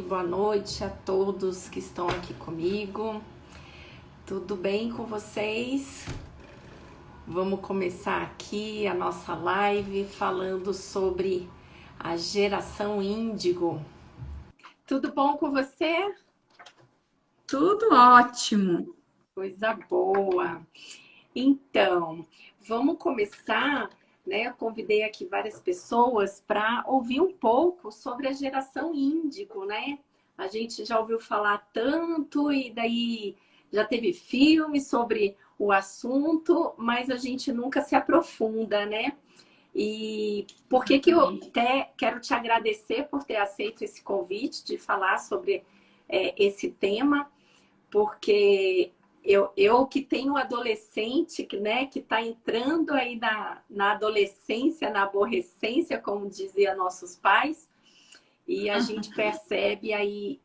Boa noite a todos que estão aqui comigo. Tudo bem com vocês? Vamos começar aqui a nossa live falando sobre a geração Índigo. Tudo bom com você? Tudo ótimo. Coisa boa. Então, vamos começar, né? Eu convidei aqui várias pessoas para ouvir um pouco sobre a geração Índigo, né? A gente já ouviu falar tanto e daí já teve filme sobre o assunto, mas a gente nunca se aprofunda, né? E por que que eu até quero te agradecer por ter aceito esse convite de falar sobre esse tema, porque eu que tenho adolescente, né, que está entrando aí na adolescência, na aborrecência, como diziam nossos pais, e a gente percebe aí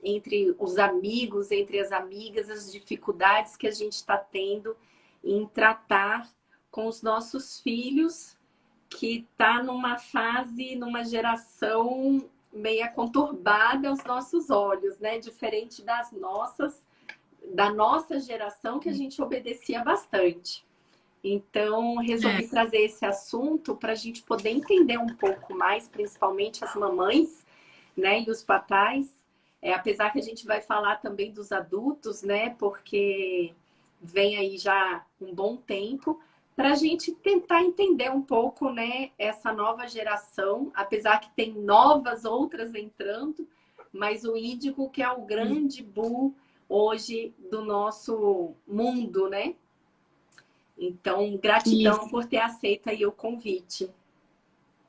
entre os amigos, entre as amigas, as dificuldades que a gente está tendo em tratar com os nossos filhos, que está numa fase, numa geração meia conturbada aos nossos olhos, né? Diferente da nossa geração, que a gente obedecia bastante. Então, resolvi trazer esse assunto para a gente poder entender um pouco mais, principalmente as mamães, né, e os papais. Apesar que a gente vai falar também dos adultos, né, porque vem aí já um bom tempo, para a gente tentar entender um pouco, né, essa nova geração, apesar que tem novas outras entrando, mas o Índigo que é o grande bull hoje do nosso mundo, né? Então, gratidão Isso. por ter aceito aí o convite.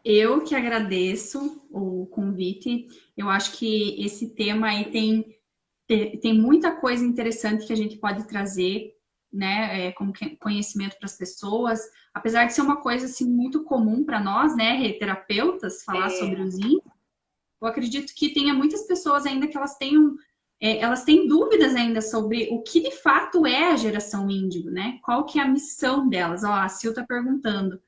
Eu que agradeço o convite. Eu acho que esse tema aí tem muita coisa interessante que a gente pode trazer, né, como conhecimento para as pessoas. Apesar de ser uma coisa assim muito comum para nós, né, terapeutas, falar sobre os índios, eu acredito que tenha muitas pessoas ainda que elas têm dúvidas ainda sobre o que de fato é a geração índigo, né? Qual que é a missão delas? Ó, a Sil está perguntando.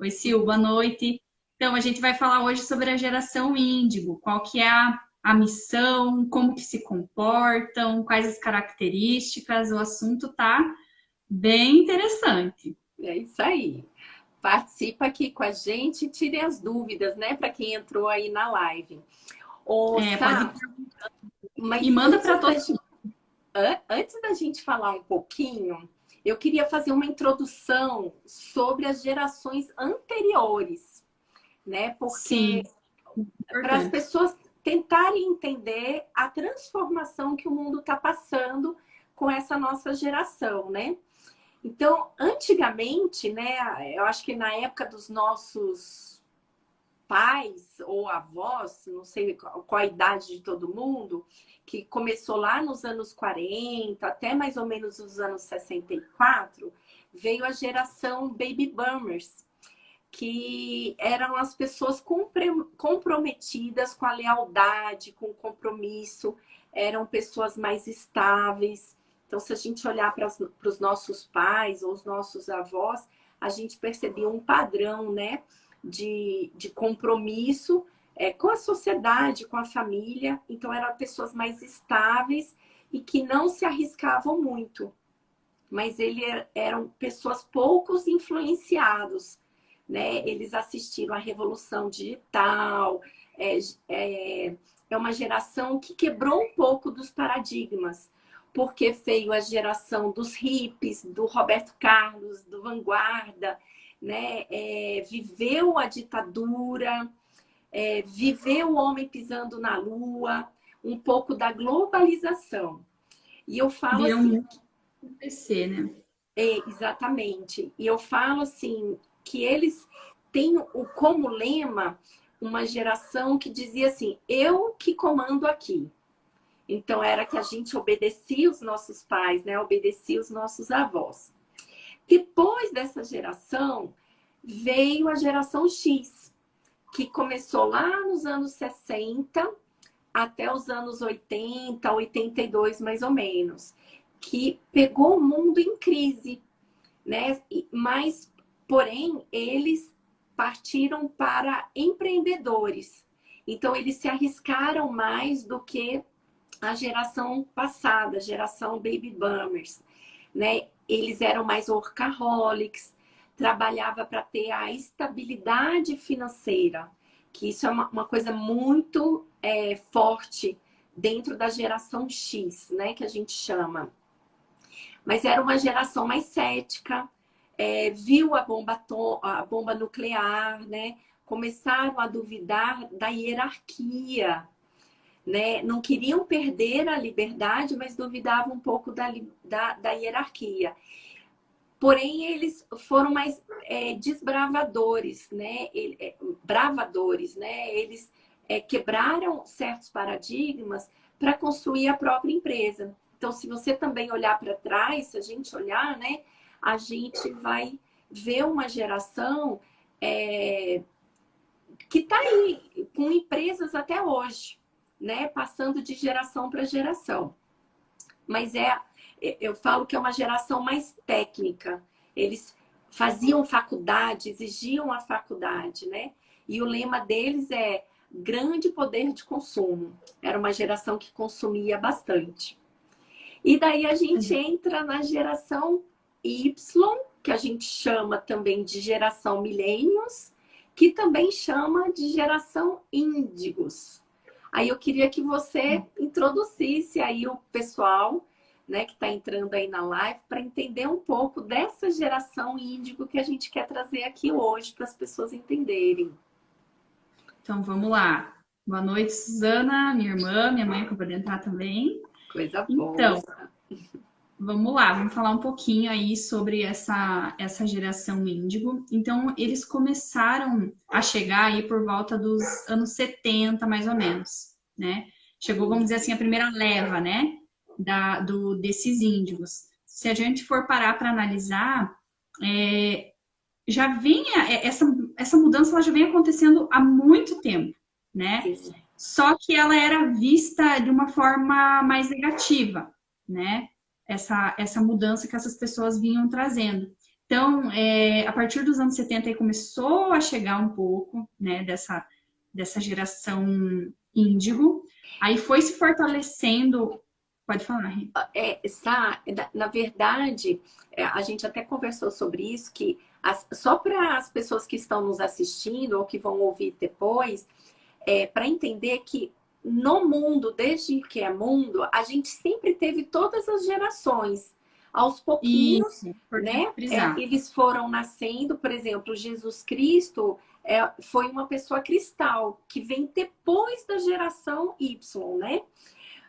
Oi, Sil, boa noite. Então, a gente vai falar hoje sobre a geração índigo, qual que é a missão, como que se comportam, quais as características, o assunto tá bem interessante. É isso aí. Participa aqui com a gente e tire as dúvidas, né, para quem entrou aí na live. Ô, Pode Sá, e mas manda para todos. antes da gente falar um pouquinho, eu queria fazer uma introdução sobre as gerações anteriores, né? Sim, Porque para as importante. pessoas tentarem entender a transformação que o mundo está passando com essa nossa geração, né? Então, antigamente, né, eu acho que na época dos nossos pais ou avós, não sei qual a idade de todo mundo, que começou lá nos anos 40, até mais ou menos os anos 64, veio a geração Baby Boomers, que eram as pessoas comprometidas com a lealdade, com o compromisso, eram pessoas mais estáveis. Então, se a gente olhar para os nossos pais ou os nossos avós, a gente percebia um padrão, né, de compromisso com a sociedade, com a família. Então, eram pessoas mais estáveis e que não se arriscavam muito. Mas eram pessoas poucos influenciados, né? Eles assistiram à Revolução Digital, é, é, é uma geração que quebrou um pouco dos paradigmas, porque veio a geração dos hippies, do Roberto Carlos, do Vanguarda, né? Viveu a ditadura, viveu o homem pisando na lua, um pouco da globalização. E eu falo Viram assim, muito acontecer, né? exatamente. E eu falo assim que eles têm como lema uma geração que dizia assim: eu que comando aqui. Então era que a gente obedecia os nossos pais, né? Obedecia os nossos avós. Depois dessa geração veio a geração X, que começou lá nos anos 60 até os anos 80, 82 mais ou menos, que pegou o mundo em crise, né? Mas, porém, eles partiram para empreendedores. Então, eles se arriscaram mais do que a geração passada, a geração Baby Boomers, né? Eles eram mais workaholics, trabalhava para ter a estabilidade financeira, que isso é uma coisa muito forte dentro da geração X, né? Que a gente chama. Mas era uma geração mais cética, viu a bomba nuclear, né? Começaram a duvidar da hierarquia, né? Não queriam perder a liberdade, mas duvidavam um pouco da hierarquia. Porém, eles foram mais desbravadores, né? Bravadores, né? Eles quebraram certos paradigmas para construir a própria empresa. Então, se você também olhar para trás, se a gente olhar, né? A gente vai ver uma geração que está aí, com empresas até hoje, né? Passando de geração para geração. Mas eu falo que é uma geração mais técnica. Eles faziam faculdade, exigiam a faculdade, né? E o lema deles é grande poder de consumo. Era uma geração que consumia bastante. E daí a gente entra na geração Y, que a gente chama também de geração millennials, que também chama de geração índigos. Aí eu queria que você introduzisse aí o pessoal, né, que está entrando aí na live, para entender um pouco dessa geração índigo que a gente quer trazer aqui hoje para as pessoas entenderem. Então, vamos lá. Boa noite, Suzana, minha irmã, minha mãe acabou de entrar também. Coisa boa. Então, vamos lá, vamos falar um pouquinho aí sobre essa geração índigo. Então, eles começaram a chegar aí por volta dos anos 70, mais ou menos, né? Chegou, vamos dizer assim, a primeira leva, né? Desses índigos. Se a gente for parar para analisar, já vem essa mudança, ela já vem acontecendo há muito tempo, né? Sim. Só que ela era vista de uma forma mais negativa, né? Essa mudança que essas pessoas vinham trazendo. Então, a partir dos anos 70 aí começou a chegar um pouco, né, dessa geração índigo. Aí foi se fortalecendo. Pode falar, Rê. Na verdade, a gente até conversou sobre isso, que só para as pessoas que estão nos assistindo ou que vão ouvir depois, para entender que no mundo, desde que é mundo, a gente sempre teve todas as gerações. Aos pouquinhos, Isso, né? frisar. Eles foram nascendo, por exemplo, Jesus Cristo foi uma pessoa cristal, que vem depois da geração Y, né?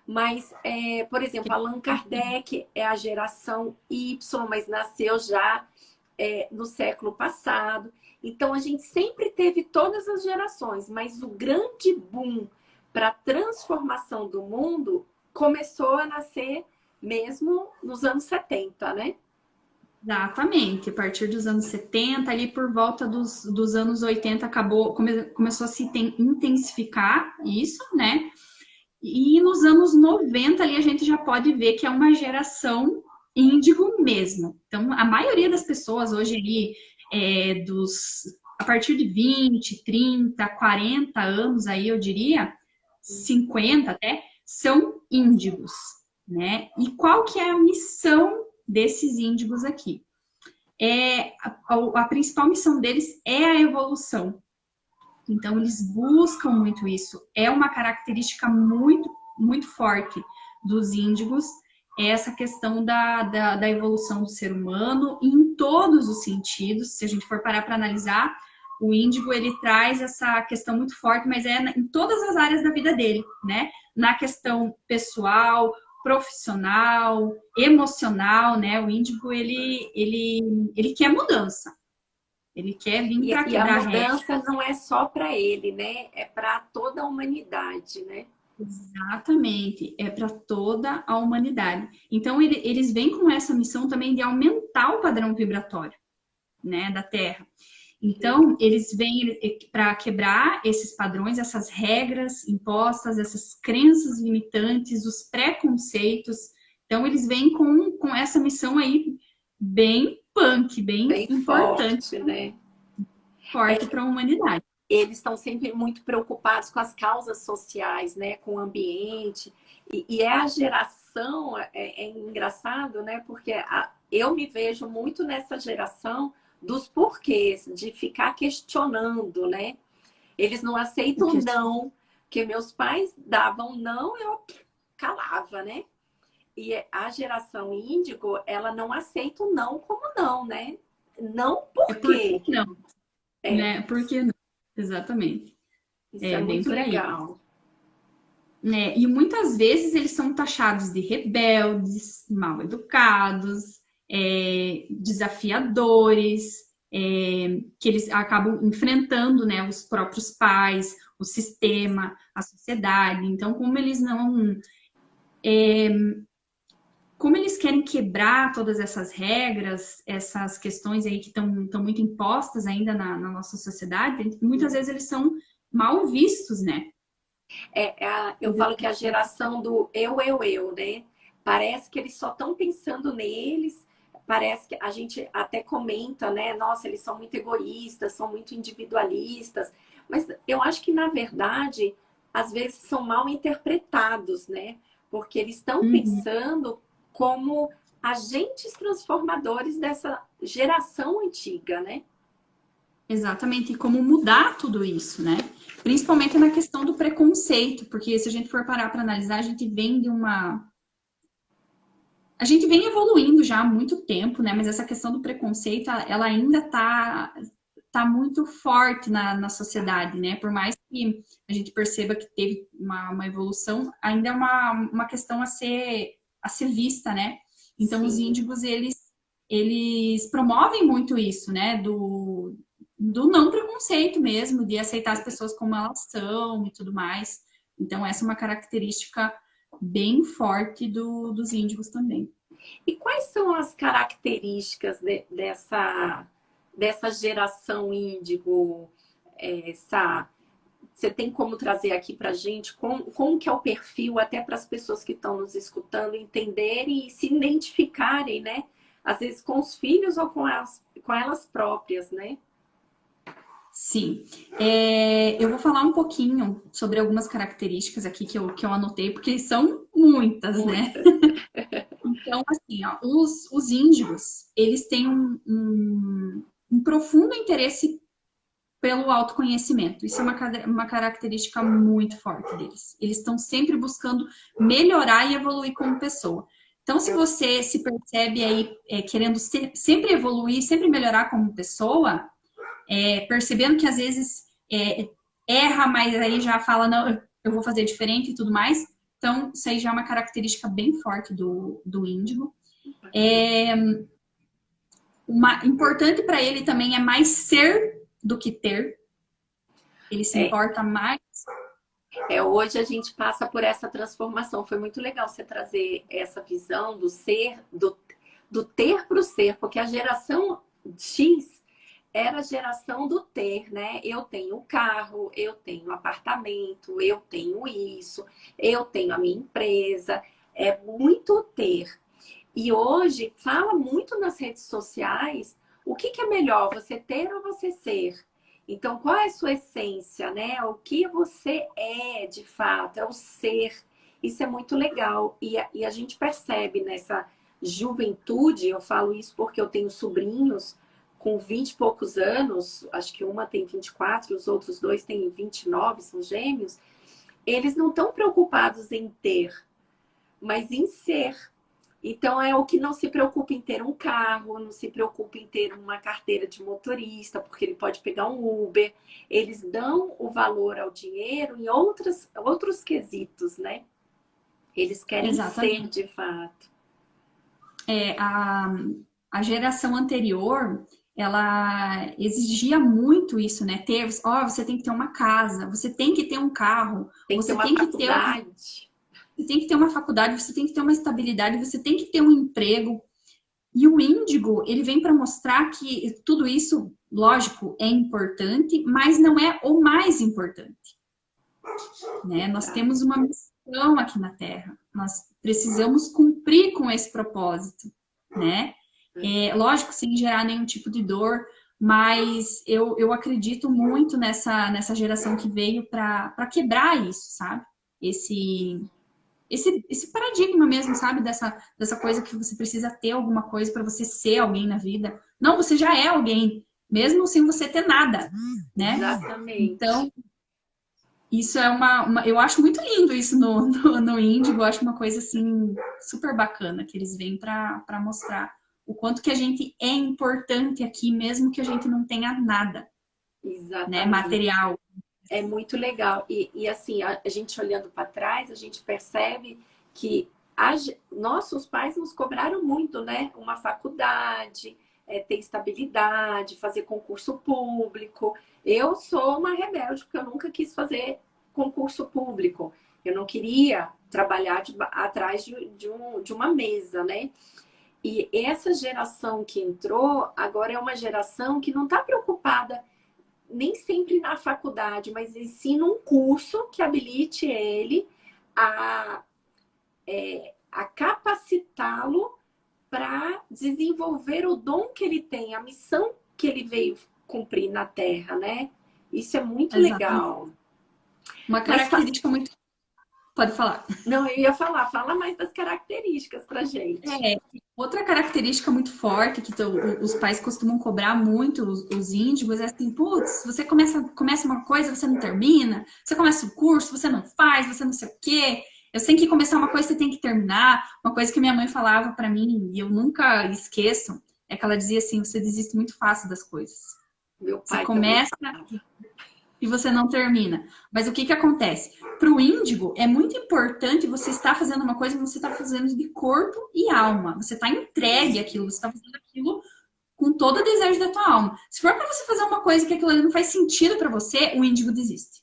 Mas, por exemplo, Allan Kardec é a geração Y, mas nasceu já no século passado. Então, a gente sempre teve todas as gerações, mas o grande boom para a transformação do mundo começou a nascer mesmo nos anos 70, né? Exatamente. A partir dos anos 70, ali por volta dos anos 80, começou a se intensificar isso, né? E nos anos 90 ali a gente já pode ver que é uma geração índigo mesmo. Então, a maioria das pessoas hoje ali, a partir de 20, 30, 40 anos aí, eu diria, 50 até, são índigos, né? E qual que é a missão desses índigos aqui? A principal missão deles é a evolução. Então, eles buscam muito isso. É uma característica muito, muito forte dos índigos, essa questão da evolução do ser humano em todos os sentidos. Se a gente for parar para analisar, o índigo, ele traz essa questão muito forte, mas em todas as áreas da vida dele, né? Na questão pessoal, profissional, emocional, né? O índigo, ele quer mudança. Ele quer vir para quebrar a mudança não é só para ele, né? É para toda a humanidade, né? Exatamente, é para toda a humanidade. Então, eles vêm com essa missão também de aumentar o padrão vibratório, né, da Terra. Então, eles vêm para quebrar esses padrões, essas regras impostas, essas crenças limitantes, os preconceitos. Então, eles vêm com essa missão aí bem punk, bem importante, forte, né? Forte para a humanidade. eles estão sempre muito preocupados com as causas sociais, né? Com o ambiente. E é a geração, é engraçado, né? Porque eu me vejo muito nessa geração dos porquês, de ficar questionando, né? Eles não aceitam não, porque meus pais davam não, eu calava, né? E a geração índigo, ela não aceita o não como não, né? Não por Por quê? que não? Né? Por que não? Exatamente. Isso é É bem muito por aí. legal. Né? E muitas vezes eles são taxados de rebeldes, mal educados, desafiadores, que eles acabam enfrentando, né, os próprios pais, o sistema, a sociedade. Então, como eles querem quebrar todas essas regras, essas questões aí que estão muito impostas ainda na nossa sociedade, muitas vezes eles são mal vistos, né? Eu falo que a geração do eu, né? Parece que eles só estão pensando neles, parece que a gente até comenta, né? Nossa, eles são muito egoístas, são muito individualistas, mas eu acho que, na verdade, às vezes são mal interpretados, né? Porque eles estão Uhum. pensando como agentes transformadores dessa geração antiga, né? Exatamente, e como mudar tudo isso, né? Principalmente na questão do preconceito, porque se a gente for parar para analisar, a gente vem de uma. A gente vem evoluindo já há muito tempo, né? Mas essa questão do preconceito, ela ainda tá muito forte na sociedade, né? Por mais que a gente perceba que teve uma evolução, ainda é uma questão a ser vista, né? Então, os Sim. índigos, eles promovem muito isso, né? Do não preconceito mesmo, de aceitar as pessoas como elas são e tudo mais. Então, essa é uma característica bem forte dos índigos também. E quais são as características dessa geração índigo, Sá? Você tem como trazer aqui para a gente como que é o perfil, até para as pessoas que estão nos escutando entenderem e se identificarem, né? Às vezes com os filhos ou com elas próprias, né? Sim. Eu vou falar um pouquinho sobre algumas características aqui que eu anotei, porque são muitas, né? Muitas. Então, assim, ó, os índigos, eles têm um profundo interesse pelo autoconhecimento. Isso é uma característica muito forte deles. Eles estão sempre buscando melhorar e evoluir como pessoa. Então, se você se percebe aí querendo sempre evoluir, sempre melhorar como pessoa, percebendo que às vezes erra, mas aí já fala, não, eu vou fazer diferente e tudo mais. Então, isso aí já é uma característica bem forte do índigo. Importante para ele também é mais ser do que ter. Ele se É, importa mais. hoje a gente passa por essa transformação. Foi muito legal você trazer essa visão do ser, do ter para o ser, porque a geração X era a geração do ter, né? Eu tenho carro, eu tenho apartamento, eu tenho isso, eu tenho a minha empresa. É muito ter. E hoje fala muito nas redes sociais o que é melhor, você ter ou você ser. Então, qual é a sua essência, né? O que você é de fato, é o ser. Isso é muito legal. E a gente percebe nessa juventude, eu falo isso porque eu tenho sobrinhos com 20 e poucos anos, acho que uma tem 24, os outros dois têm 29, são gêmeos. Eles não estão preocupados em ter, mas em ser. Então, é o que não se preocupa em ter um carro, não se preocupa em ter uma carteira de motorista, porque ele pode pegar um Uber. Eles dão o valor ao dinheiro em outros quesitos, né? Eles querem ser Exatamente. de fato. É, a, a geração anterior, ela exigia muito isso, né? Você tem que ter uma casa, você tem que ter um carro, Tem que ter você uma tem que ter faculdade. você tem que ter uma faculdade, você tem que ter uma estabilidade, você tem que ter um emprego. E o índigo, ele vem para mostrar que tudo isso, lógico, é importante, mas não é o mais importante, né? Nós Verdade. temos uma missão aqui na Terra. Nós precisamos cumprir com esse propósito, né? Lógico, sem gerar nenhum tipo de dor mas eu acredito muito nessa geração que veio para quebrar isso, sabe? Esse paradigma mesmo, sabe? Dessa coisa que você precisa ter alguma coisa para você ser alguém na vida. Não, você já é alguém, mesmo sem você ter nada, né? Exatamente. Então, isso é eu acho muito lindo isso no Índigo, eu acho uma coisa assim super bacana que eles vêm para mostrar o quanto que a gente é importante aqui, mesmo que a gente não tenha nada, né, Exatamente. material. É muito legal. E assim, a gente olhando para trás, a gente percebe que nossos pais nos cobraram muito, né? Uma faculdade, ter estabilidade, fazer concurso público. Eu sou uma rebelde, porque eu nunca quis fazer concurso público. Eu não queria trabalhar atrás de uma mesa, né? E essa geração que entrou agora é uma geração que não está preocupada nem sempre na faculdade, mas ensina um curso que habilite ele a, a capacitá-lo para desenvolver o dom que ele tem, a missão que ele veio cumprir na Terra, né? Isso é muito Exatamente. legal. Uma Mas característica muito. Pode falar. não, eu ia falar, fala mais das características para gente. É, outra característica muito forte que os pais costumam cobrar muito os índigos é assim, putz, você começa uma coisa, você não termina, você começa o curso, você não faz, você não sei o quê. Eu sei que começar uma coisa, você tem que terminar. Uma coisa que minha mãe falava para mim, e eu nunca esqueço, é que ela dizia assim, você desiste muito fácil das coisas. Meu Você pai também começa fala. e você não termina. Mas o que que acontece? Para o índigo, é muito importante você estar fazendo uma coisa que você está fazendo de corpo e alma. Você está entregue àquilo, você está fazendo aquilo com todo o desejo da tua alma. Se for para você fazer uma coisa que aquilo ali não faz sentido para você, o índigo desiste.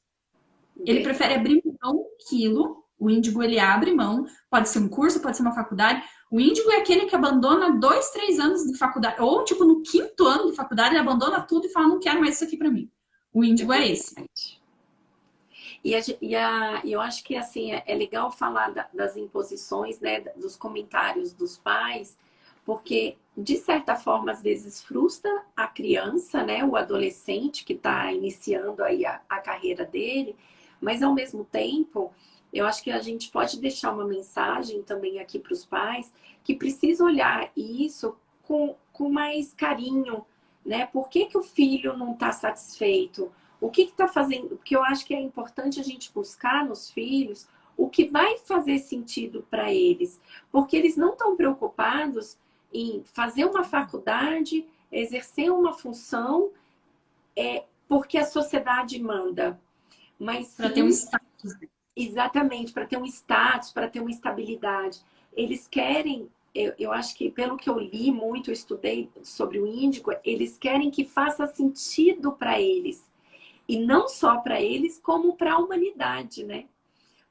Ele prefere Verdade. abrir mão daquilo. O índigo, ele abre mão. Pode ser um curso, pode ser uma faculdade. O índigo é aquele que abandona 2, 3 anos de faculdade. Ou, tipo, no 5º ano de faculdade, ele abandona tudo e fala, não quero mais isso aqui para mim. O É índigo é esse. verdade. Eu acho que assim é legal falar das imposições, né, dos comentários dos pais, porque de certa forma às vezes frustra a criança, né, o adolescente que está iniciando aí a carreira dele, mas ao mesmo tempo eu acho que a gente pode deixar uma mensagem também aqui para os pais que precisam olhar isso com mais carinho, né? Por que que o filho não está satisfeito? O que está fazendo? Porque eu acho que é importante a gente buscar nos filhos o que vai fazer sentido para eles, porque eles não estão preocupados em fazer uma faculdade, exercer uma função, porque a sociedade manda, mas Para ter um sim status. exatamente para ter um status, para ter uma estabilidade. Eles querem, eu acho que pelo que eu li muito, eu estudei sobre o índigo, eles querem que faça sentido para eles. E não só para eles, como para a humanidade, né?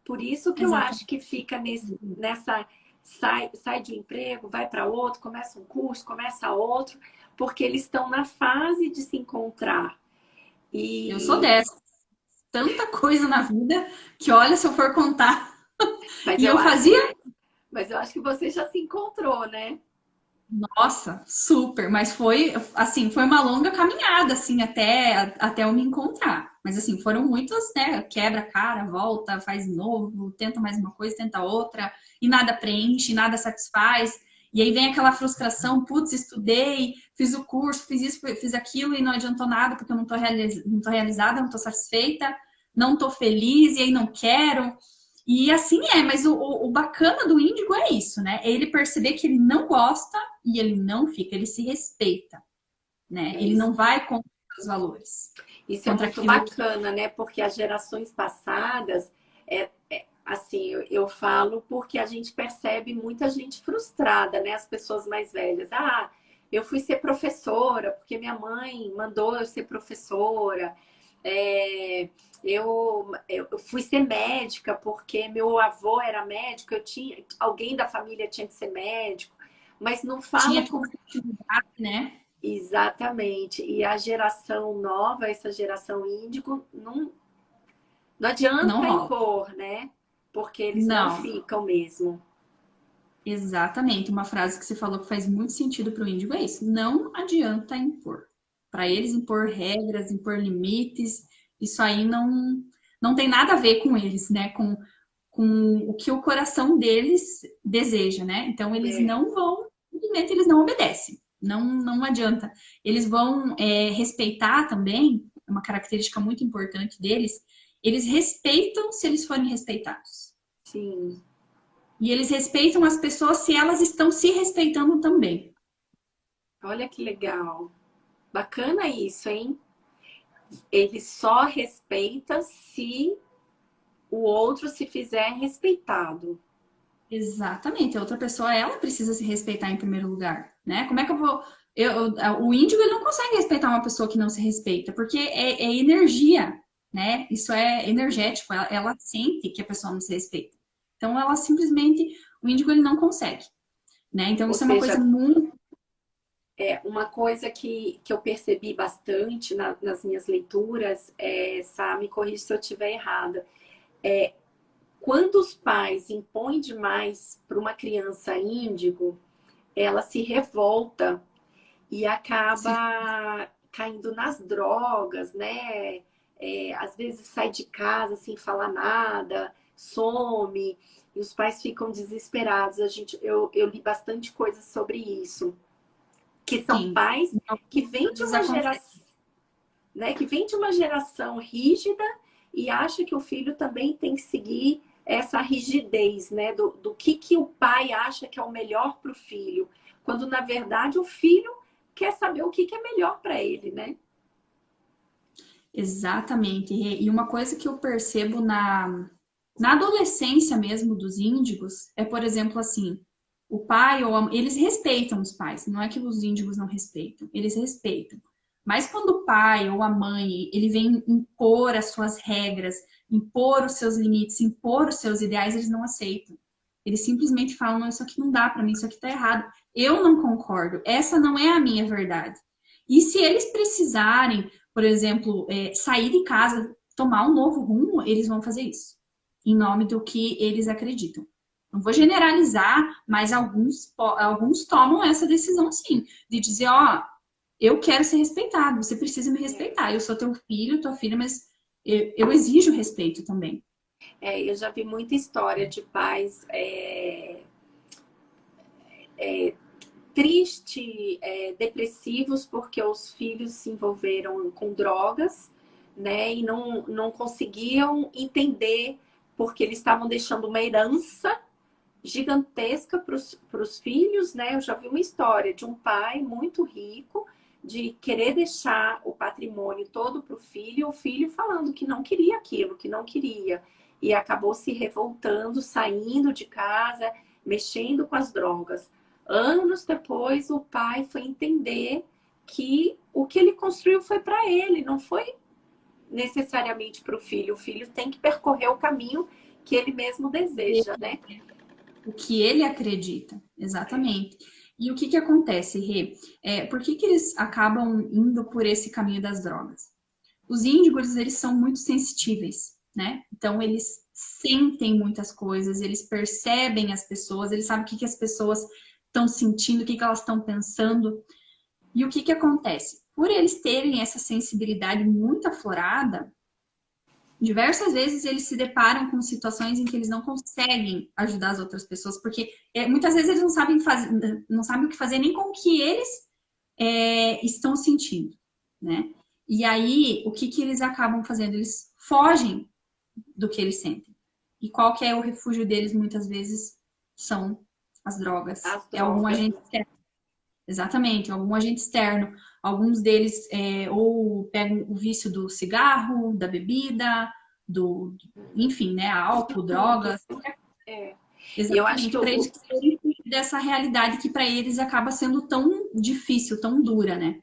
Por isso que eu Exato. acho que fica nessa. Sai de um emprego, vai para outro, começa um curso, começa outro, porque eles estão na fase de se encontrar. Eu sou E, dessa. Tanta coisa na vida que, olha, se eu for contar. mas E eu eu acho fazia, que, mas eu acho que você já se encontrou, né? nossa, super, mas foi assim, foi uma longa caminhada assim até eu me encontrar. Mas assim, foram muitas, né? Quebra a cara, volta, faz de novo, tenta mais uma coisa, tenta outra, e nada preenche, nada satisfaz. E aí vem aquela frustração, putz, estudei, fiz o curso, fiz isso, fiz aquilo e não adiantou nada porque eu não tô realizada, não tô satisfeita, não tô feliz e aí não quero. E assim é, mas o bacana do índigo é isso, né? É ele perceber que ele não gosta e ele não fica, ele se respeita, né? É Ele isso. não vai contra os valores, Isso é contra muito aquilo que bacana, né? Porque as gerações passadas, assim, eu falo porque a gente percebe muita gente frustrada, né? As pessoas mais velhas. Ah, eu fui ser professora porque minha mãe mandou eu ser professora. É, eu fui ser médica porque meu avô era médico, alguém da família tinha que ser médico, mas não tinha fala de por continuidade, né? exatamente. E a geração nova, essa geração índigo, não Não adianta rola. impor, né? Porque eles não Não, ficam mesmo. exatamente. Uma frase que você falou que faz muito sentido para o índigo é isso. Não adianta impor. Para eles impor regras, impor limites, isso aí não tem nada a ver com eles, né? Com o que o coração deles deseja, né? Então eles É, não vão, simplesmente eles não obedecem. Não adianta. Eles vão respeitar também, é uma característica muito importante deles, eles respeitam se eles forem respeitados. sim. E eles respeitam as pessoas se elas estão se respeitando também. Olha que legal. Bacana isso, hein? Ele só respeita se o outro se fizer respeitado. Exatamente. A outra pessoa, ela precisa se respeitar em primeiro lugar, né? Como é que eu vou... o índigo, ele não consegue respeitar uma pessoa que não se respeita, porque é energia, né? Isso é energético. Ela sente que a pessoa não se respeita. Então, ela simplesmente... O índigo, ele não consegue, né? Então, Ou isso é uma coisa seja, muito... uma coisa que eu percebi bastante nas minhas leituras, Sá, me corrija se eu estiver errada, é quando os pais impõem demais para uma criança índigo, ela se revolta e acaba caindo nas drogas, né? Às vezes sai de casa sem falar nada, some, e os pais ficam desesperados. Eu li bastante coisa sobre isso, que são Sim, pais que vêm de coisas uma acontecem. geração, né? Que vem de uma geração rígida e acha que o filho também tem que seguir essa rigidez, né? Do que o pai acha que é o melhor para o filho, quando na verdade o filho quer saber o que é melhor para ele, né? Exatamente. E uma coisa que eu percebo na adolescência mesmo dos índigos é, por exemplo, assim, o pai ou eles respeitam os pais, não é que os índigos não respeitam, eles respeitam. Mas quando o pai ou a mãe, ele vem impor as suas regras, impor os seus limites, impor os seus ideais, eles não aceitam. Eles simplesmente falam, não, isso aqui não dá para mim, isso aqui tá errado. Eu não concordo, essa não é a minha verdade. E se eles precisarem, por exemplo, sair de casa, tomar um novo rumo, eles vão fazer isso, em nome do que eles acreditam. Não vou generalizar, mas alguns tomam essa decisão sim, de dizer, ó, eu quero ser respeitado, você precisa me respeitar. Eu sou teu filho, tua filha, mas eu exijo respeito também. Eu já vi muita história de pais tristes, depressivos, porque os filhos se envolveram com drogas, né? E não conseguiam entender porque eles estavam deixando uma herança gigantesca para os filhos, né? Eu já vi uma história de um pai muito rico de querer deixar o patrimônio todo para o filho falando que não queria aquilo, que não queria. E acabou se revoltando, saindo de casa, mexendo com as drogas. Anos depois, o pai foi entender que o que ele construiu foi para ele, não foi necessariamente para o filho. O filho tem que percorrer o caminho que ele mesmo deseja, né? O que ele acredita, exatamente. E o que que acontece, Rê? Por que que eles acabam indo por esse caminho das drogas? Os índigos, eles são muito sensitíveis, né? Então, eles sentem muitas coisas, eles percebem as pessoas, eles sabem o que que as pessoas estão sentindo, o que que elas estão pensando. E o que que acontece? Por eles terem essa sensibilidade muito aflorada, diversas vezes eles se deparam com situações em que eles não conseguem ajudar as outras pessoas, porque muitas vezes eles não sabem o que fazer nem com o que eles estão sentindo, né? E aí, o que que eles acabam fazendo? Eles fogem do que eles sentem. E qual que é o refúgio deles, muitas vezes, são as drogas. As É algum drogas. agente externo. Exatamente, algum agente externo. Alguns deles ou pegam o vício do cigarro, da bebida, enfim, né, álcool, Tudo. drogas. É. E eu acho que Exatamente, para eles saírem dessa realidade que para eles acaba sendo tão difícil, tão dura, né?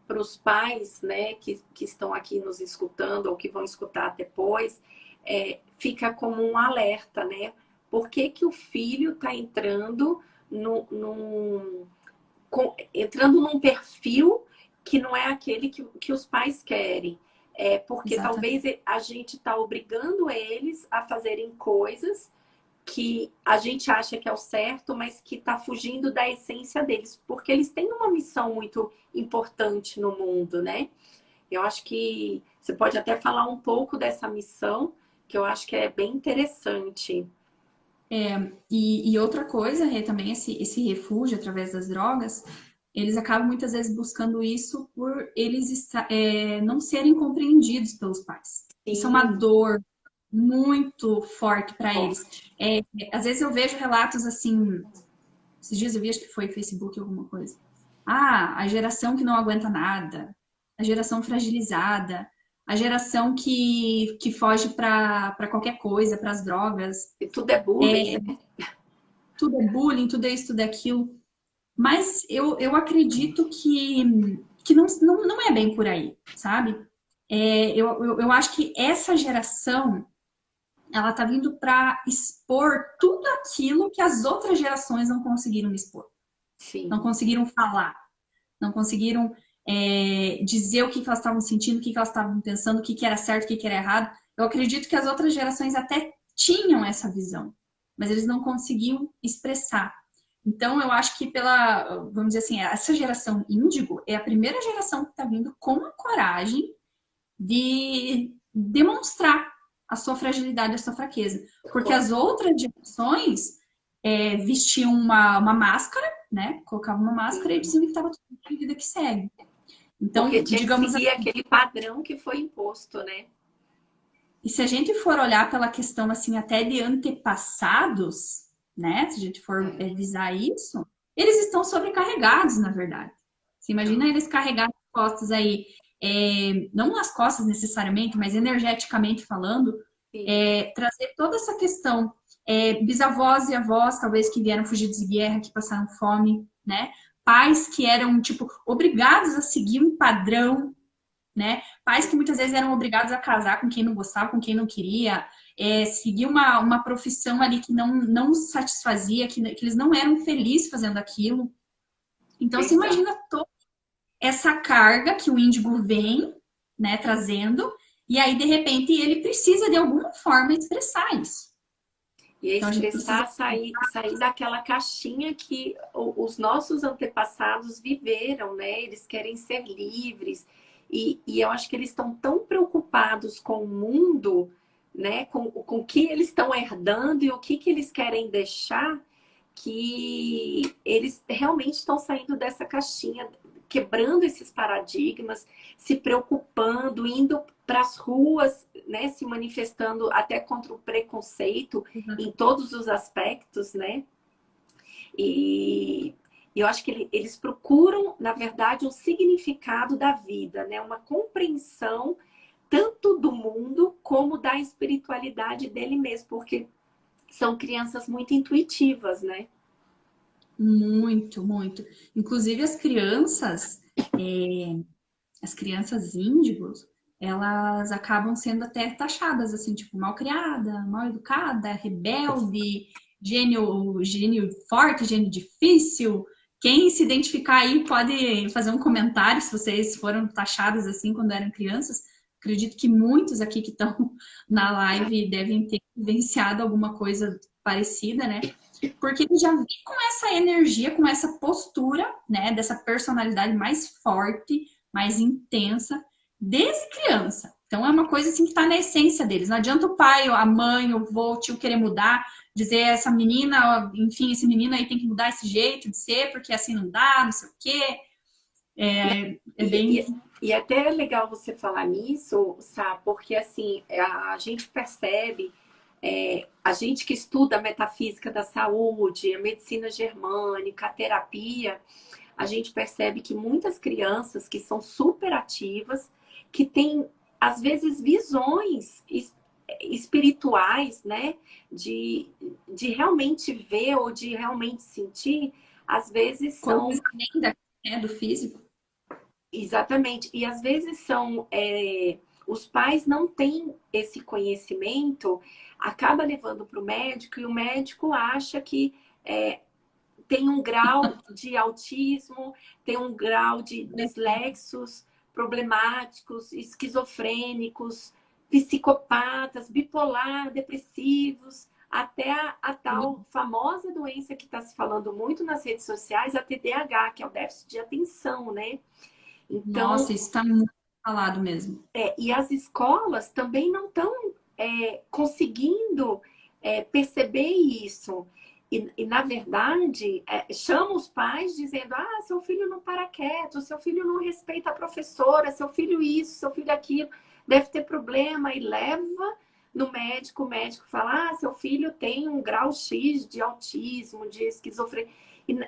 para os pais, né, que estão aqui nos escutando ou que vão escutar depois, fica como um alerta, né? Por que que o filho está entrando entrando num perfil que não é aquele que os pais querem? Porque talvez Exatamente. a gente está obrigando eles a fazerem coisas que a gente acha que é o certo, mas que está fugindo da essência deles, porque eles têm uma missão muito importante no mundo, né? Eu acho que você pode até falar um pouco dessa missão, que eu acho que é bem interessante. E outra coisa, Rê, também esse refúgio através das drogas, eles acabam muitas vezes buscando isso por eles não serem compreendidos pelos pais. Isso é uma Sim, dor muito forte para eles. forte. Às vezes eu vejo relatos assim, esses dias eu vi, acho que foi Facebook alguma coisa. Ah, a geração que não aguenta nada, a geração fragilizada, a geração que foge para qualquer coisa, para as drogas. E tudo é bullying, né? Tudo é bullying, tudo é isso, tudo é aquilo. Mas eu acredito que não é bem por aí, sabe? Eu acho que essa geração, ela tá vindo para expor tudo aquilo que as outras gerações não conseguiram expor. Não Sim, conseguiram falar, não conseguiram dizer o que elas estavam sentindo, o que elas estavam pensando, o que era certo, o que era errado. Eu acredito que as outras gerações até tinham essa visão, mas eles não conseguiam expressar. Então, eu acho que vamos dizer assim, essa geração índigo é a primeira geração que está vindo com a coragem de demonstrar a sua fragilidade, a sua fraqueza. Porque as outras gerações vestiam uma máscara, né? Colocavam uma máscara e sim. diziam que estava tudo bem, vida que segue. Porque Então, tinha que digamos seguir assim, aquele padrão que foi imposto, né? e se a gente for olhar pela questão assim até de antepassados, né? Se a gente for É, visar isso, eles estão sobrecarregados, na verdade. Você imagina então, eles carregar as costas aí, não nas costas necessariamente, mas energeticamente falando, sim, trazer toda essa questão, bisavós e avós, talvez que vieram fugir de guerra, que passaram fome, né? Pais que eram, tipo, obrigados a seguir um padrão, né? Pais que muitas vezes eram obrigados a casar com quem não gostava, com quem não queria, seguir uma profissão ali que não satisfazia, que eles não eram felizes fazendo aquilo. Então, você verdade. imagina toda essa carga que o índigo vem, né, trazendo, e aí, de repente, ele precisa de alguma forma expressar isso. E é Então, a gente precisa. expressar, sair daquela caixinha que os nossos antepassados viveram, né? Eles querem ser livres. E eu acho que eles estão tão preocupados com o mundo, né? Com o que eles estão herdando e o que eles querem deixar, que eles realmente estão saindo dessa caixinha, quebrando esses paradigmas, se preocupando, indo para as ruas, né, se manifestando até contra o preconceito em todos os aspectos, né? E eu acho que eles procuram, na verdade, um significado da vida, né? Uma compreensão tanto do mundo como da espiritualidade dele mesmo, porque são crianças muito intuitivas, né? Muito, muito. Inclusive as crianças índigos, elas acabam sendo até taxadas assim, tipo, mal criada, mal educada, rebelde, gênio forte, gênio difícil. Quem se identificar aí pode fazer um comentário se vocês foram taxadas assim quando eram crianças. Acredito que muitos aqui que estão na live devem ter vivenciado alguma coisa parecida, né? Porque ele já vem com essa energia, com essa postura, né, dessa personalidade mais forte, mais intensa, desde criança. Então é uma coisa assim que está na essência deles. Não adianta o pai, a mãe, o vô, o tio querer mudar, dizer essa menina, enfim, esse menino aí tem que mudar esse jeito de ser, porque assim não dá, não sei o quê. É E, bem. e, e até é legal você falar nisso, Sá, porque assim, a gente percebe, a gente que estuda a metafísica da saúde, a medicina germânica, a terapia, a gente percebe que muitas crianças que são super ativas, que têm, às vezes, visões espirituais, né? De realmente ver ou de realmente sentir, às vezes Coisas são. além do físico. Exatamente. E às vezes são. Os pais não têm esse conhecimento, acaba levando para o médico e o médico acha que tem um grau de autismo, tem um grau de dislexos problemáticos, esquizofrênicos, psicopatas, bipolar, depressivos. até a tal famosa doença que está se falando muito nas redes sociais, a TDAH, que é o déficit de atenção, né? Então, Nossa, isso está muito falado mesmo. e as escolas também não estão conseguindo perceber isso. Na verdade, chama os pais dizendo: ah, seu filho não para quieto, seu filho não respeita a professora, seu filho isso, seu filho aquilo, deve ter problema, e leva no médico, o médico fala: ah, seu filho tem um grau X de autismo, de esquizofrenia.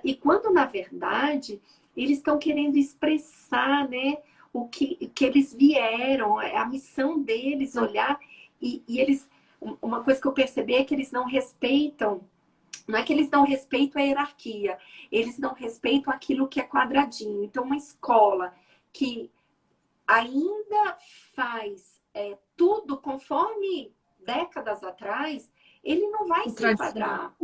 E quando, na verdade, eles estão querendo expressar, né, o que eles vieram, a missão deles, olhar, e eles... Uma coisa que eu percebi é que eles não respeitam, não é que eles não respeitam a hierarquia, eles não respeitam aquilo que é quadradinho. Então, uma escola que ainda faz tudo conforme décadas atrás, ele não vai se enquadrar.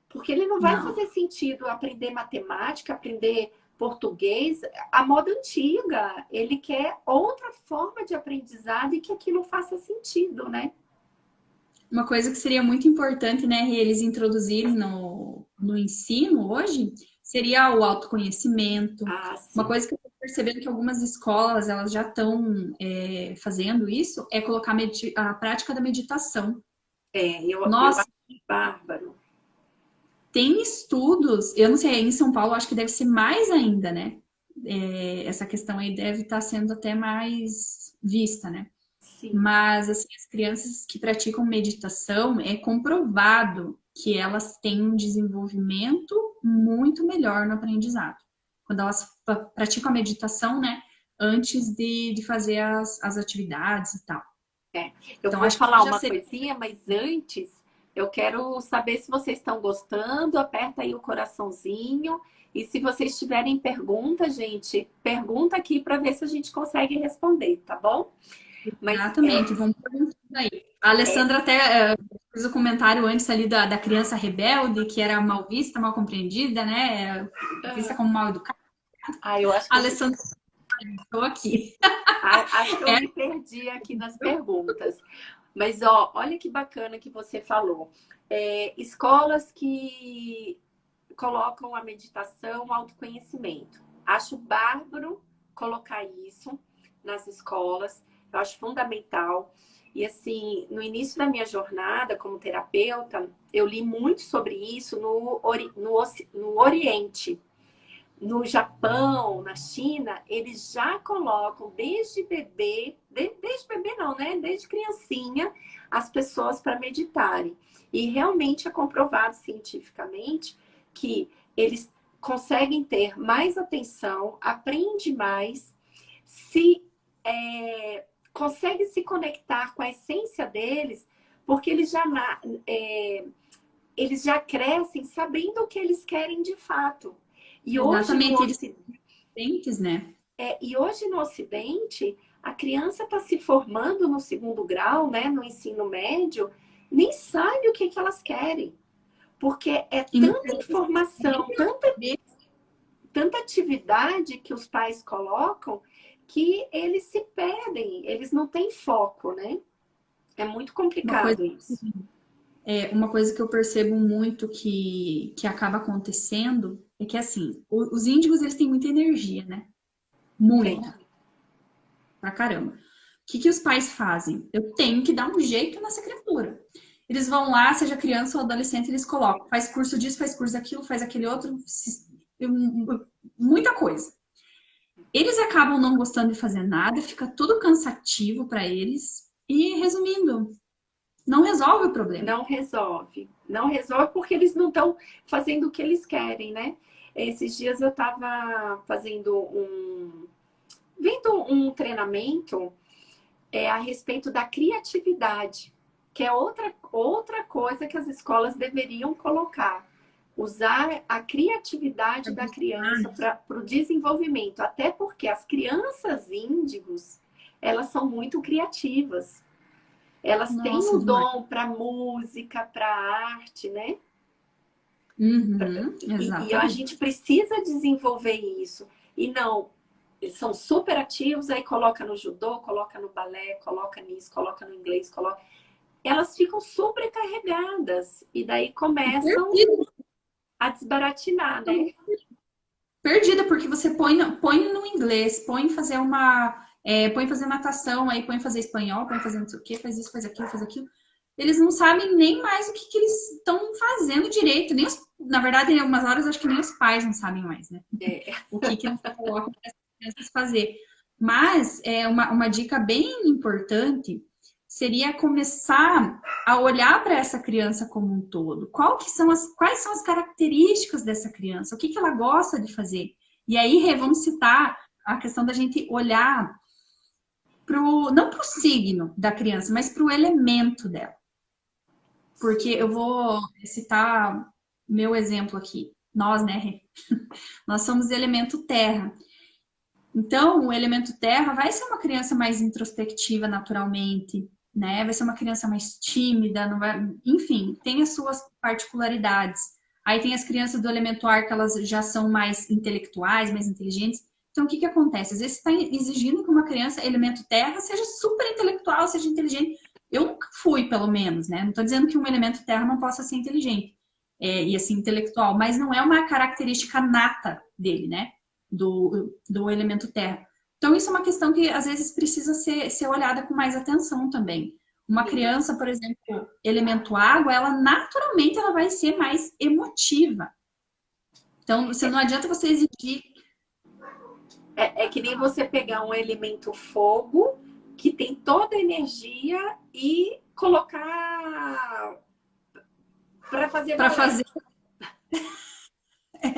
Porque ele não vai fazer sentido aprender matemática, aprender português, a moda antiga. Ele quer outra forma de aprendizado e que aquilo faça sentido, né? Uma coisa que seria muito importante, né, eles introduzirem no ensino hoje, seria o autoconhecimento. Uma coisa que eu estou percebendo que algumas escolas, elas já estão fazendo isso, é colocar a prática da meditação. Eu acho bárbaro. Tem estudos, eu não sei, em São Paulo acho que deve ser mais ainda, né? Essa questão aí deve estar sendo até mais vista, né? Sim. Mas, assim, as crianças que praticam meditação, é comprovado que elas têm um desenvolvimento muito melhor no aprendizado. Quando elas praticam a meditação, né? Antes de fazer as atividades e tal. Eu vou falar uma coisinha, mas antes eu quero saber se vocês estão gostando. Aperta aí o coraçãozinho. E se vocês tiverem pergunta, gente, pergunta aqui para ver se a gente consegue responder, tá bom? Mas, exatamente, vamos perguntando aí. A Alessandra até fez o comentário antes ali da criança rebelde, que era mal vista, mal compreendida, né? Vista como mal educada. Eu acho que a Alessandra, estou aqui. Acho que eu me perdi aqui nas perguntas. Mas, olha que bacana que você falou. Escolas que colocam a meditação, o autoconhecimento. Acho bárbaro colocar isso nas escolas. Eu acho fundamental. E, assim, no início da minha jornada como terapeuta, eu li muito sobre isso no Oriente. No Japão, na China, eles já colocam desde bebê, desde bebê não, né? Desde criancinha, as pessoas para meditarem. E realmente é comprovado cientificamente que eles conseguem ter mais atenção, aprende mais, consegue se conectar com a essência deles, porque eles já crescem sabendo o que eles querem de fato. E exatamente, hoje eles né? E hoje no Ocidente, a criança está se formando no segundo grau, né, no ensino médio, nem sabe o que elas querem. Porque é tanta informação, tanta atividade que os pais colocam, que eles se perdem, eles não têm foco, né? É muito complicado isso. Uma coisa que eu percebo muito que acaba acontecendo é que, assim, os índigos, eles têm muita energia, né? Muita. Pra caramba. O que os pais fazem? Eu tenho que dar um jeito nessa criatura. Eles vão lá, seja criança ou adolescente, eles colocam. Faz curso disso, faz curso daquilo, faz aquele outro. Muita coisa. Eles acabam não gostando de fazer nada, fica tudo cansativo para eles. E, resumindo, não resolve o problema. Não resolve. Não resolve porque eles não estão fazendo o que eles querem, né? Esses dias eu estava vendo um treinamento a respeito da criatividade, que é outra coisa que as escolas deveriam colocar. Usar a criatividade da criança para o desenvolvimento. Até porque as crianças índigos, elas são muito criativas. Elas têm o dom para música, para arte, né? E a gente precisa desenvolver isso. E não, eles são super ativos, aí coloca no judô, coloca no balé, coloca nisso, coloca no inglês, coloca... elas ficam sobrecarregadas e daí começam Perdida, a desbaratinar, né? perdida, porque você põe no inglês, põe fazer põe fazer natação, aí põe fazer espanhol, põe fazer não sei o quê, faz isso, faz aquilo, faz aquilo. Eles não sabem nem mais o que eles estão fazendo direito. Na verdade, em algumas horas, acho que nem os pais não sabem mais, né? É. O que eles colocam para as crianças fazer. Mas uma dica bem importante seria começar a olhar para essa criança como um todo. Quais são as características dessa criança? O que ela gosta de fazer? E aí, Rê, vamos citar a questão da gente olhar não para o signo da criança, mas para o elemento dela. Porque eu vou citar meu exemplo aqui. Nós, né, Rê? Nós somos elemento terra. Então, o elemento terra vai ser uma criança mais introspectiva naturalmente, né? Vai ser uma criança mais tímida, não vai... enfim, tem as suas particularidades. Aí tem as crianças do elemento ar que elas já são mais intelectuais, mais inteligentes. Então, o que que acontece? Às vezes você está exigindo que uma criança, elemento terra, seja super intelectual, seja inteligente. Eu nunca fui, pelo menos, né? Não estou dizendo que um elemento terra não possa ser inteligente e assim, intelectual, mas não é uma característica nata dele, né? Do elemento terra. Então, isso é uma questão que às vezes precisa ser olhada com mais atenção também. Uma criança, por exemplo, elemento água, ela naturalmente ela vai ser mais emotiva. Então, você não adianta você exigir. É que nem você pegar um elemento fogo, que tem toda a energia, e colocar para fazer Para balé. fazer.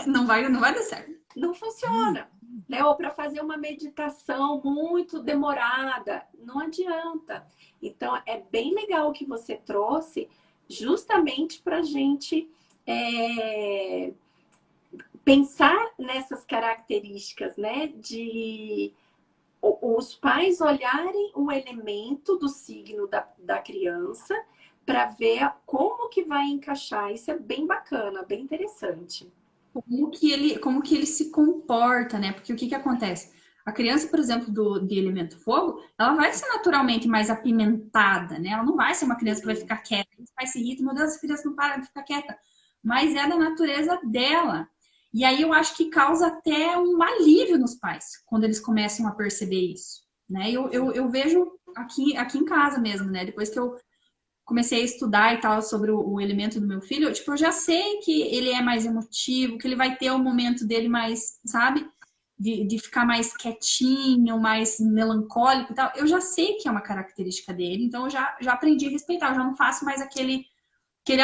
Não vai dar certo. Não funciona. Né? Ou para fazer uma meditação muito demorada. Não adianta. Então, é bem legal o que você trouxe, justamente para a gente pensar nessas características, né? De os pais olharem o elemento do signo da criança para ver como que vai encaixar. Isso é bem bacana, bem interessante. Como que ele se comporta, né? Porque o que que acontece? A criança, por exemplo, de elemento fogo, ela vai ser naturalmente mais apimentada, né? Ela não vai ser uma criança que vai ficar quieta. Os pais se irritam, meu Deus, essa criança não para de ficar quieta. Mas é da natureza dela. E aí eu acho que causa até um alívio nos pais, quando eles começam a perceber isso, né? Eu vejo aqui em casa mesmo, né? Depois que eu comecei a estudar e tal sobre o elemento do meu filho, tipo, eu já sei que ele é mais emotivo, que ele vai ter o momento dele mais, sabe? De ficar mais quietinho, mais melancólico e tal. Eu já sei que é uma característica dele, então eu já aprendi a respeitar. Eu já não faço mais aquele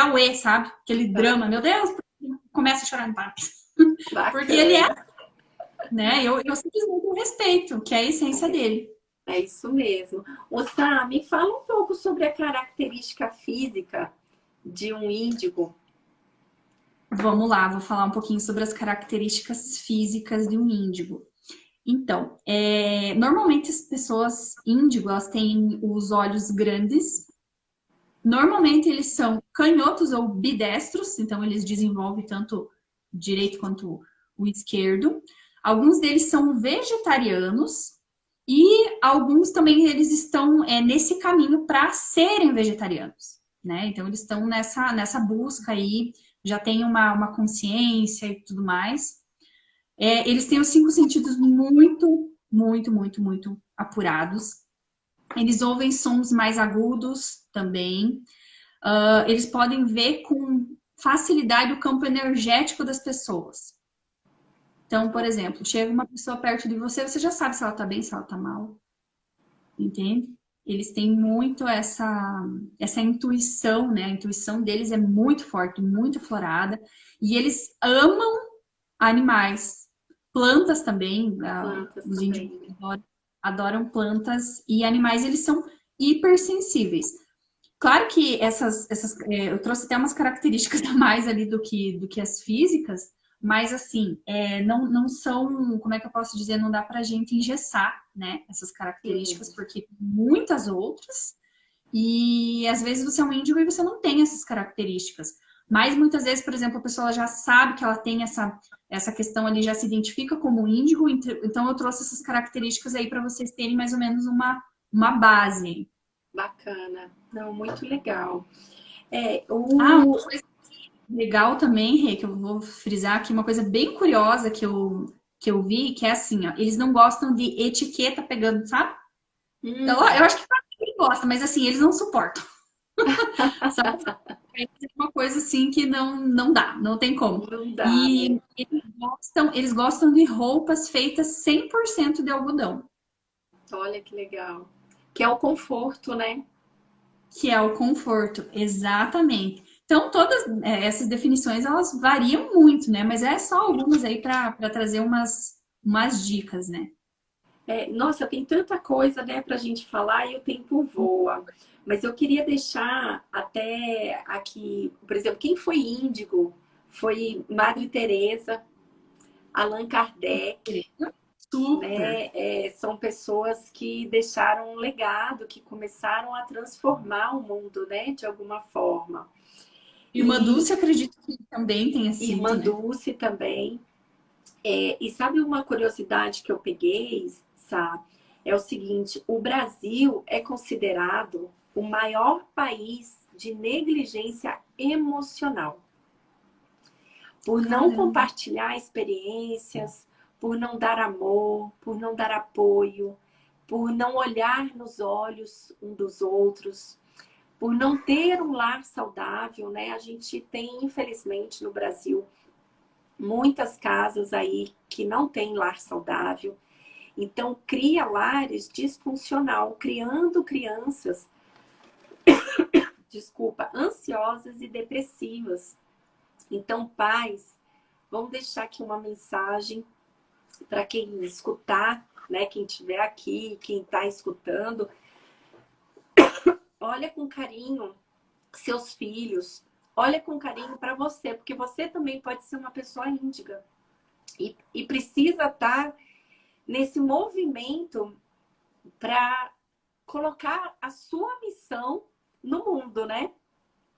auê, sabe? Aquele drama. Meu Deus, começa a chorar no parque. Porque ele é, né? Eu simplesmente respeito, que é a essência dele. É isso mesmo. O Sá, me fala um pouco sobre a característica física de um índigo. Vamos lá, vou falar um pouquinho sobre as características físicas de um índigo. Então, normalmente as pessoas índigo, elas têm os olhos grandes. Normalmente eles são canhotos ou bidestros, então eles desenvolvem tanto o direito quanto o esquerdo. Alguns deles são vegetarianos e alguns também eles estão nesse caminho para serem vegetarianos, né? Então eles estão nessa busca aí, já tem uma consciência e tudo mais. Eles têm os 5 sentidos muito, muito, muito, muito apurados. Eles ouvem sons mais agudos também. Eles podem ver com facilidade o campo energético das pessoas. Então, por exemplo, chega uma pessoa perto de você, você já sabe se ela tá bem, se ela tá mal. Entende? Eles têm muito essa intuição, né? A intuição deles é muito forte, muito aflorada. E eles amam animais. Plantas também. Plantas Os também. índios adoram plantas. E animais, eles são hipersensíveis. Claro que eu trouxe até umas características a mais ali do que as físicas, mas assim, não são, como é que eu posso dizer, não dá pra gente engessar, né, essas características, Sim. porque tem muitas outras, e às vezes você é um índigo e você não tem essas características. Mas muitas vezes, por exemplo, a pessoa já sabe que ela tem essa questão ali, já se identifica como índigo, então eu trouxe essas características aí para vocês terem mais ou menos uma base. Bacana. Não, muito legal. Ah, uma coisa legal também, Rê, que eu vou frisar aqui, uma coisa bem curiosa que eu vi, que é assim, ó, eles não gostam de etiqueta pegando, sabe? Eu acho que pra mim ele gosta, mas assim, eles não suportam. Sabe? É uma coisa assim que não dá, não tem como. Não dá, né? E eles gostam de roupas feitas 100% de algodão, Olha que legal. Que é o conforto, né? que é o conforto, exatamente. Então, todas essas definições, elas variam muito, né? Mas é só algumas aí para trazer umas dicas, né? Nossa, tem tanta coisa, né, pra gente falar e o tempo voa. Mas eu queria deixar até aqui, por exemplo, quem foi Índigo? Foi Madre Teresa, Allan Kardec, Super. né? São pessoas que deixaram um legado, que começaram a transformar o mundo, né, de alguma forma. Irmã E Dulce, acredito que também tenha sido, Irmã né? Dulce também. E sabe uma curiosidade que eu peguei, Sá? É o seguinte: o Brasil é considerado o maior país de negligência emocional, por não Caramba. compartilhar experiências, por não dar amor, por não dar apoio, por não olhar nos olhos um dos outros, por não ter um lar saudável, né? A gente tem, infelizmente, no Brasil, muitas casas aí que não têm lar saudável. Então, cria lares disfuncional, criando crianças, desculpa, ansiosas e depressivas. Então, pais, vamos deixar aqui uma mensagem para quem escutar, né? Quem estiver aqui, quem está escutando, olha com carinho seus filhos, olha com carinho para você, porque você também pode ser uma pessoa índiga e precisa estar nesse movimento para colocar a sua missão no mundo, né?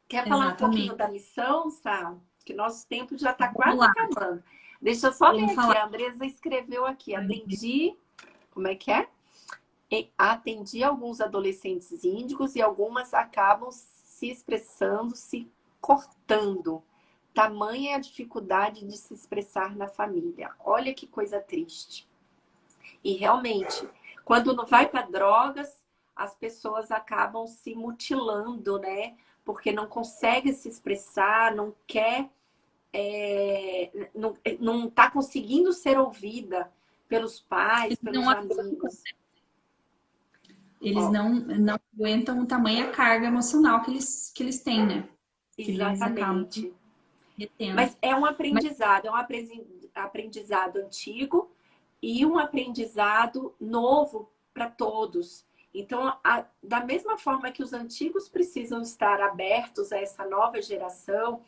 Quer falar um pouquinho Exatamente. da missão, Sá? Que nosso tempo já está Vamos quase lá, acabando. Deixa eu só ler vamos aqui. falar. A Andresa escreveu aqui. Atendi. Como é que é? Atendi alguns adolescentes índigos e algumas acabam se expressando, se cortando. Tamanha é a dificuldade de se expressar na família. Olha que coisa triste. E realmente, quando não vai para drogas, as pessoas acabam se mutilando, né? Porque não consegue se expressar, não quer, não está conseguindo ser ouvida pelos pais, Não pelos amigos. Eles Ó, não aguentam tamanha carga emocional que eles têm, né? Que eles acabam exatamente. retendo. Mas é um Mas aprendizado, aprendizado antigo e um aprendizado novo para todos. Então, da mesma forma que os antigos precisam estar abertos a essa nova geração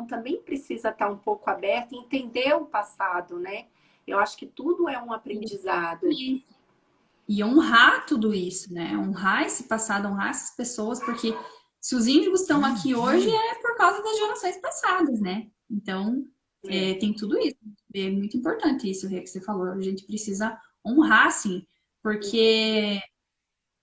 também precisa estar um pouco aberta e entender o passado, né? Eu acho que tudo é um aprendizado. e honrar tudo isso, né? Honrar esse passado, honrar essas pessoas, porque se os índigos estão aqui hoje é por causa das gerações passadas, né? Então, É, tem tudo isso. É muito importante isso, Rê, que você falou. A gente precisa honrar, sim, porque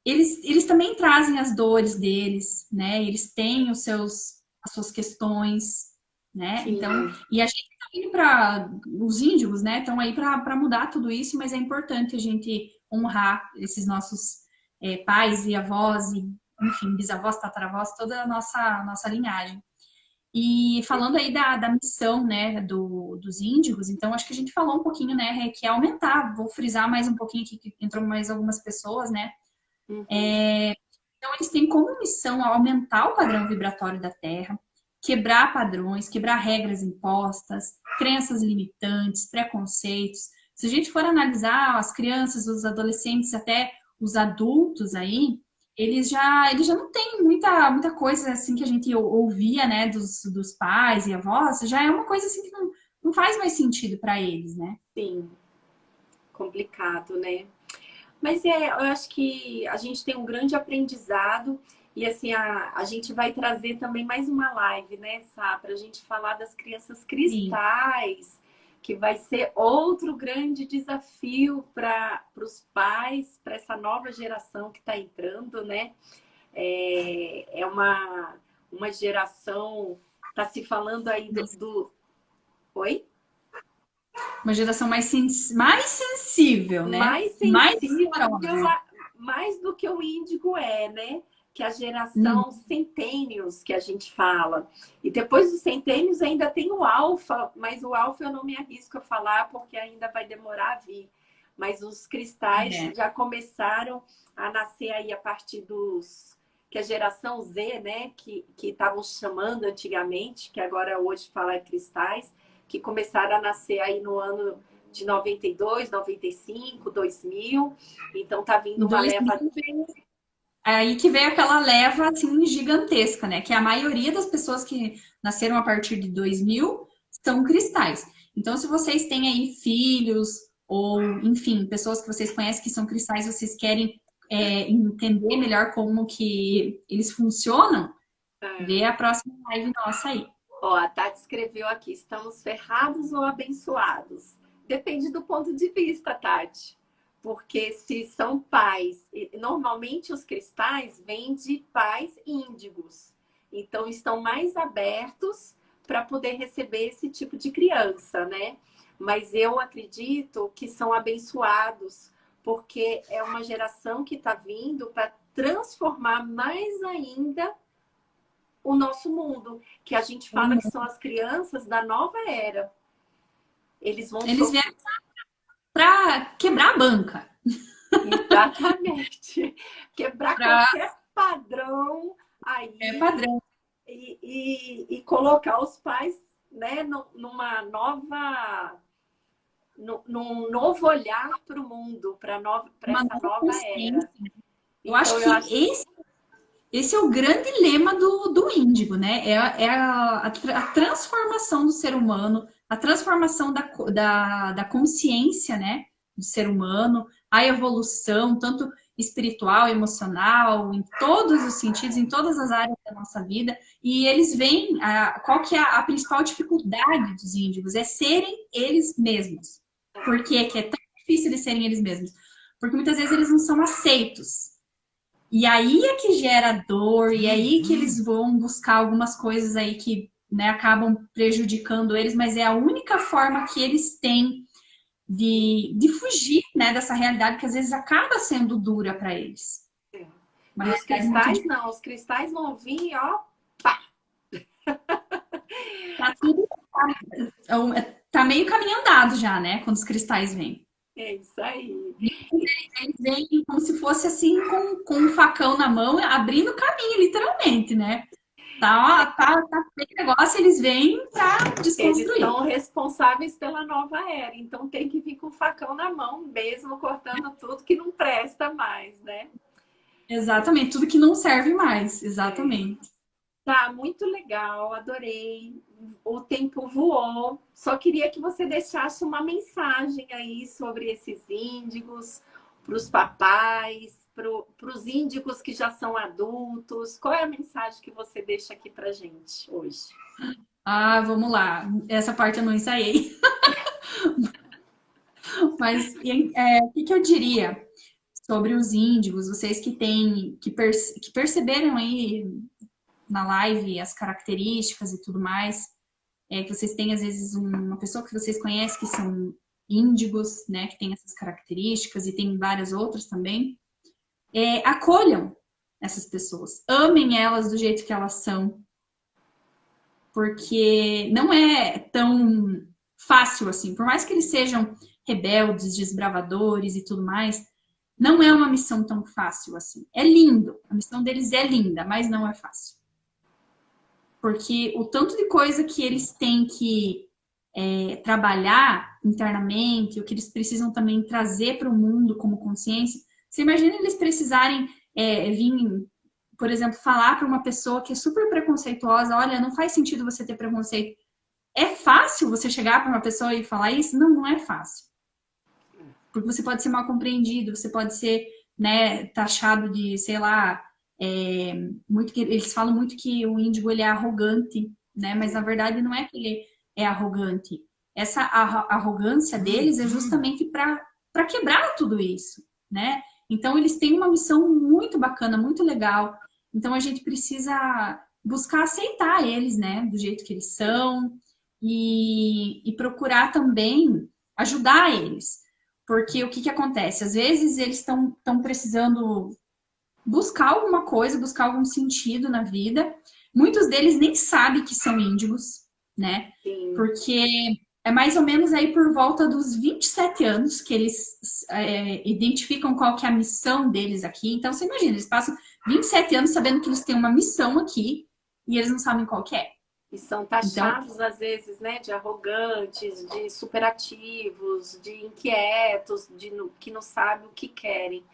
eles também trazem as dores deles, né? Eles têm as suas questões, né? Então, sim, e a gente tá indo para os índigos, né? Estão aí para mudar tudo isso, mas é importante a gente honrar esses nossos pais e avós e, enfim, bisavós, tataravós, toda a nossa linhagem. E falando aí da missão, né, dos índigos, então acho que a gente falou um pouquinho, né, Rê, que é aumentar, vou frisar mais um pouquinho aqui, que entrou mais algumas pessoas, né, uhum, então, eles têm como missão aumentar o padrão vibratório da Terra, quebrar padrões, quebrar regras impostas, crenças limitantes, preconceitos. Se a gente for analisar as crianças, os adolescentes, até os adultos aí, eles já não têm muita coisa assim que a gente ouvia, né, dos pais e avós, já é uma coisa assim que não faz mais sentido para eles, né? sim, complicado, né? Mas eu acho que a gente tem um grande aprendizado e assim a gente vai trazer também mais uma live, né, Sá, para a gente falar das crianças Sim. cristais, que vai ser outro grande desafio para os pais, para essa nova geração que está entrando, né? É uma geração, está se falando aí do... Oi? Uma geração mais sensível, né? Mais Mais sensível, amorosa. mais do que o índigo é, né? Que a geração centênios que a gente fala. E depois dos centênios ainda tem o alfa, mas o alfa eu não me arrisco a falar porque ainda vai demorar a vir. Mas os cristais já começaram a nascer aí a partir dos... que a geração Z, né? Que estavam chamando antigamente, que agora hoje fala é cristais, que começaram a nascer aí no ano de 92, 95, 2000. Então tá vindo uma leva... Aí que veio aquela leva assim gigantesca, né? Que a maioria das pessoas que nasceram a partir de 2000 são cristais. Então, se vocês têm aí filhos ou, enfim, pessoas que vocês conhecem que são cristais, vocês querem entender melhor como que eles funcionam, vê a próxima live nossa aí. Ó, a Tati escreveu aqui, estamos ferrados ou abençoados? Depende do ponto de vista, Tati. Porque se são pais, normalmente os cristais vêm de pais índigos. Então, estão mais abertos para poder receber esse tipo de criança, né? Mas eu acredito que são abençoados, porque é uma geração que está vindo para transformar mais ainda o nosso mundo, que a gente fala que são as crianças da nova era. Eles vieram para quebrar a banca. Exatamente. Quebrar qualquer padrão aí. Padrão. E colocar os pais, né, numa nova... num novo olhar para o mundo, para essa nova era. Eu acho que esse é o grande lema do índigo, né? É a transformação do ser humano, a transformação da consciência, né? Do ser humano, a evolução, tanto espiritual, emocional, em todos os sentidos, em todas as áreas da nossa vida. E eles veem qual que é a principal dificuldade dos índigos? É serem eles mesmos. Por que é tão difícil eles serem eles mesmos? Porque muitas vezes eles não são aceitos. E aí é que gera dor, e aí que eles vão buscar algumas coisas aí que, né, acabam prejudicando eles, mas é a única forma que eles têm de fugir, né, dessa realidade que às vezes acaba sendo dura para eles. Mas os cristais não, os cristais vão vir, ó, pá! Tá meio caminho andado já, né, quando os cristais vêm. É isso aí. Eles vêm como se fosse assim, com um facão na mão, abrindo caminho, literalmente, né? Tá feio negócio, eles vêm para desconstruir. Eles são responsáveis pela nova era, então tem que vir com o facão na mão mesmo, cortando tudo que não presta mais, né? Exatamente, tudo que não serve mais, exatamente. Tá, muito legal, adorei. O tempo voou. Só queria que você deixasse uma mensagem aí sobre esses índigos, para os papais, para os índigos que já são adultos. Qual é a mensagem que você deixa aqui para gente hoje? Ah, vamos lá. Essa parte eu não ensaiei. Mas o que eu diria sobre os índigos? Vocês que perceberam aí na live as características e tudo mais, que vocês têm às vezes uma pessoa que vocês conhecem que são índigos, né, que tem essas características e tem várias outras também, acolham essas pessoas, amem elas do jeito que elas são, porque não é tão fácil assim, por mais que eles sejam rebeldes, desbravadores e tudo mais, não é uma missão tão fácil assim. É lindo, a missão deles é linda, mas não é fácil. Porque o tanto de coisa que eles têm que trabalhar internamente, o que eles precisam também trazer para o mundo como consciência. Você imagina eles precisarem vir, por exemplo, falar para uma pessoa que é super preconceituosa, olha, não faz sentido você ter preconceito. É fácil você chegar para uma pessoa e falar isso? Não, não é fácil. Porque você pode ser mal compreendido, você pode ser, né, taxado de, sei lá, eles falam muito que o índigo ele é arrogante, né? Mas na verdade não é que ele é arrogante, essa arrogância deles é justamente para quebrar tudo isso, né? Então, eles têm uma missão muito bacana, muito legal. Então, a gente precisa buscar aceitar eles, né? Do jeito que eles são e procurar também ajudar eles. Porque o que que acontece? Às vezes, eles estão precisando buscar alguma coisa, buscar algum sentido na vida. Muitos deles nem sabem que são índigos, né? Sim. Porque é mais ou menos aí por volta dos 27 anos que eles identificam qual que é a missão deles aqui. Então, você imagina, eles passam 27 anos sabendo que eles têm uma missão aqui e eles não sabem qual que é. E são Então, taxados, às vezes, né, de arrogantes, de superativos, de inquietos, que não sabem o que querem.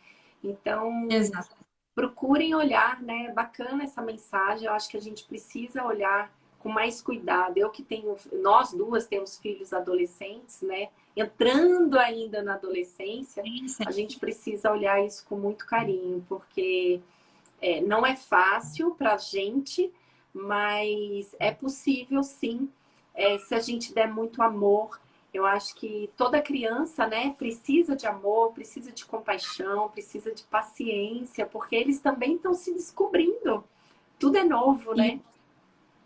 Então, exato. procurem olhar, né? Bacana essa mensagem. Eu acho que a gente precisa olhar com mais cuidado. Eu que tenho, nós duas temos filhos adolescentes, né? Entrando ainda na adolescência, a gente precisa olhar isso com muito carinho, porque não é fácil para a gente, mas é possível sim, se a gente der muito amor. Eu acho que toda criança, né, precisa de amor, precisa de compaixão, precisa de paciência, porque eles também estão se descobrindo. Tudo é novo, E, né?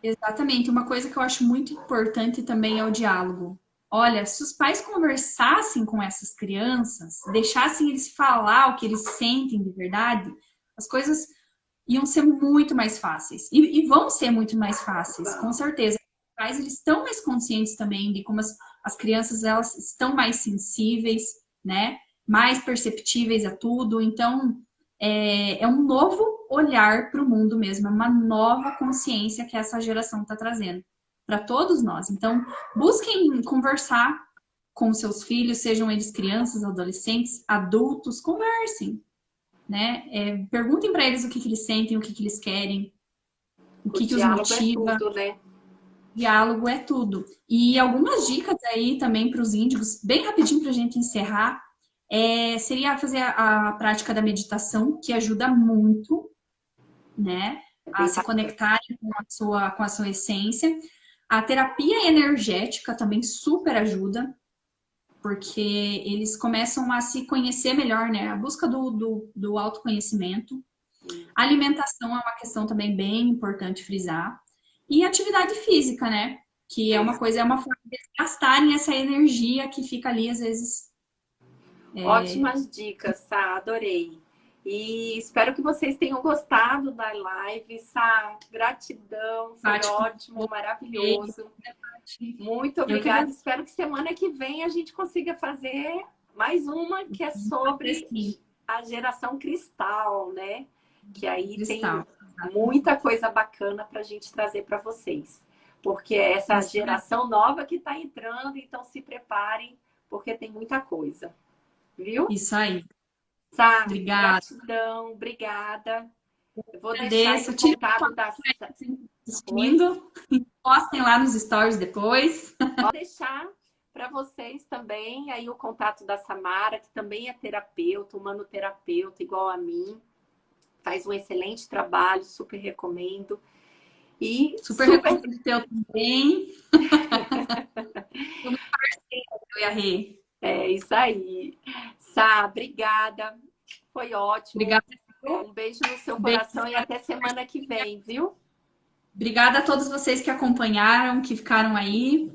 exatamente. Uma coisa que eu acho muito importante também é o diálogo. Olha, se os pais conversassem com essas crianças, deixassem eles falar o que eles sentem de verdade, as coisas iam ser muito mais fáceis. E vão ser muito mais fáceis, com certeza. Os pais, eles estão mais conscientes também de como as crianças, elas estão mais sensíveis, né? Mais perceptíveis a tudo. Então, é um novo olhar para o mundo mesmo, é uma nova consciência que essa geração está trazendo para todos nós. Então, busquem conversar com seus filhos, sejam eles crianças, adolescentes, adultos, conversem, né? Perguntem para eles o que que eles sentem, o que que eles querem, o O que que os diálogo é motiva. tudo, né? Diálogo é tudo. E algumas dicas aí também para os índigos, bem rapidinho para a gente encerrar, seria fazer a prática da meditação, que ajuda muito, né? É A bem se bacana. conectarem com a sua essência. A terapia energética também super ajuda, porque eles começam a se conhecer melhor, né? A busca do autoconhecimento. A alimentação é uma questão também bem importante frisar. E atividade física, né? Que é É. uma coisa, é uma forma de eles gastarem essa energia que fica ali, às vezes. Ótimas dicas, Sá, adorei. E espero que vocês tenham gostado da live, Sá. Gratidão, foi Prático. ótimo, maravilhoso. Muito Eu que obrigada. agradeço. Espero que semana que vem a gente consiga fazer mais uma que é sobre a geração cristal, né? Que aí tem Cristal. muita coisa bacana para a gente trazer para vocês. Porque é essa Isso, geração nova que está entrando, então se preparem, porque tem muita coisa. Viu? isso aí. Sá, Obrigada. gratidão, obrigada. Eu vou deixar aí Agradeço. o Tire contato da. Oi? assistindo. Postem lá nos stories depois. Vou deixar para vocês também aí o contato da Samara, que também é terapeuta, humanoterapeuta, igual a mim. Faz um excelente trabalho, super recomendo. E Super recomendo o teu também. Muito parceiro, eu e a Rê. é isso aí. Sá, obrigada. Foi ótimo. Obrigada. Um beijo no seu Beijo. coração e até semana que vem, viu? Obrigada a todos vocês que acompanharam, que ficaram aí.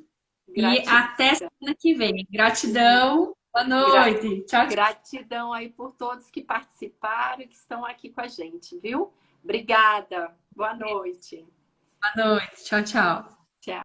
E Gratidão. até semana que vem. Gratidão. Boa noite. Tchau, tchau. Gratidão aí por todos que participaram e que estão aqui com a gente, viu? Obrigada. Boa noite. Boa noite. Tchau, tchau.